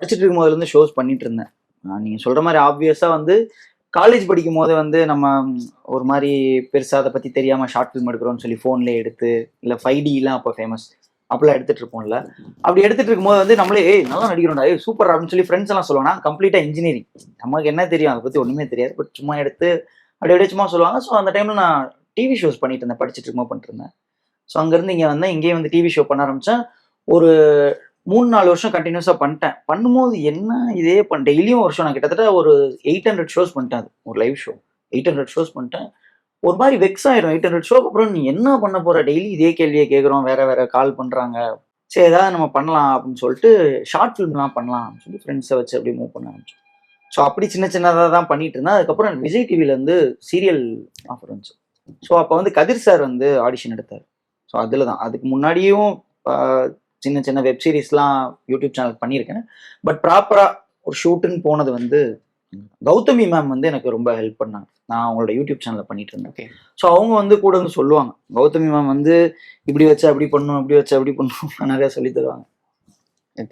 படிச்சுட்டு இருக்கும் போதுலேருந்து ஷோஸ் பண்ணிட்டு இருந்தேன். நீங்கள் சொல்கிற மாதிரி ஆப்வியஸாக வந்து காலேஜ் படிக்கும் போது வந்து நம்ம ஒரு மாதிரி பெருசாக அதை பற்றி தெரியாமல் ஷார்ட் ஃபிலிம் எடுக்கிறோம்னு சொல்லி ஃபோன்லேயே எடுத்து, இல்லை 5Dலாம் அப்போ ஃபேமஸ், அப்பெல்லாம் எடுத்துட்டு இருப்போம்ல. அப்படி எடுத்துட்டு இருக்கும்போது வந்து நம்மளே நல்லா நடிக்கிறோம்டா, சூப்பர் அப்படின்னு சொல்லி ஃப்ரெண்ட்ஸ் எல்லாம் சொல்லுவாங்க. கம்ப்ளீட்டாக இன்ஜினியரிங், நமக்கு என்ன தெரியும் அதை பற்றி ஒன்றுமே தெரியாது. பட் சும்மா எடுத்து அப்படி அப்படியே சும்மா சொல்லுவாங்க. ஸோ அந்த டைமில் நான் டிவி ஷோஸ் பண்ணிட்டு இருந்தேன், படிச்சுட்டு இருக்கும்போது பண்ணிட்டு இருந்தேன். ஸோ அங்கேருந்து இங்கே வந்தேன். இங்கேயே வந்து டிவி ஷோ பண்ண ஆரம்பித்தேன். ஒரு 3-4 வருஷம் கண்டினியூஸாக பண்ணிட்டேன். பண்ணும்போது என்ன இதே டெய்லியும் ஒரு ஷோ, நான் கிட்டத்தட்ட ஒரு 800 ஷோஸ் பண்ணிட்டேன். அது ஒரு லைவ் ஷோ 800 ஷோஸ் பண்ணிட்டேன். ஒரு மாதிரி வெக்ஸ் ஆயிரும். 800 ஷோக்கு அப்புறம் நீ என்ன பண்ண போற, டெய்லி இதே கேள்வியை கேட்குறோம், வேற வேற கால் பண்றாங்க, சரி ஏதாவது நம்ம பண்ணலாம் அப்படின்னு சொல்லிட்டு ஷார்ட் ஃபிலிம்லாம் பண்ணலாம் அப்படின்னு சொல்லி ஃப்ரெண்ட்ஸை வச்சு அப்படி மூவ் பண்ண ஆரம்பிச்சோம். ஸோ அப்படி சின்ன சின்னதாக தான் பண்ணிட்டு இருந்தேன். அதுக்கப்புறம் விஜய் டிவில இருந்து சீரியல் ஆஃபர் வந்துச்சு. ஸோ அப்போ வந்து கதிர் சார் வந்து ஆடிஷன் எடுத்தார். ஸோ அதில் தான், அதுக்கு முன்னாடியும் சின்ன சின்ன வெப் சீரிஸ்லாம் யூடியூப் சேனல் பண்ணியிருக்கேன். பட் ப்ராப்பராக ஒரு ஷூட்டுன்னு போனது வந்து கௌதமி மேம் வந்து எனக்கு ரொம்ப ஹெல்ப் பண்ணாங்க. நான் அவங்களோட யூடியூப் சேனலில் பண்ணிட்டு இருந்தேன். ஸோ அவங்க வந்து கூட வந்து சொல்லுவாங்க, கௌதமி மேம் வந்து இப்படி வச்சு அப்படி பண்ணும், இப்படி வச்சு அப்படி பண்ணும், நிறையா சொல்லி தருவாங்க.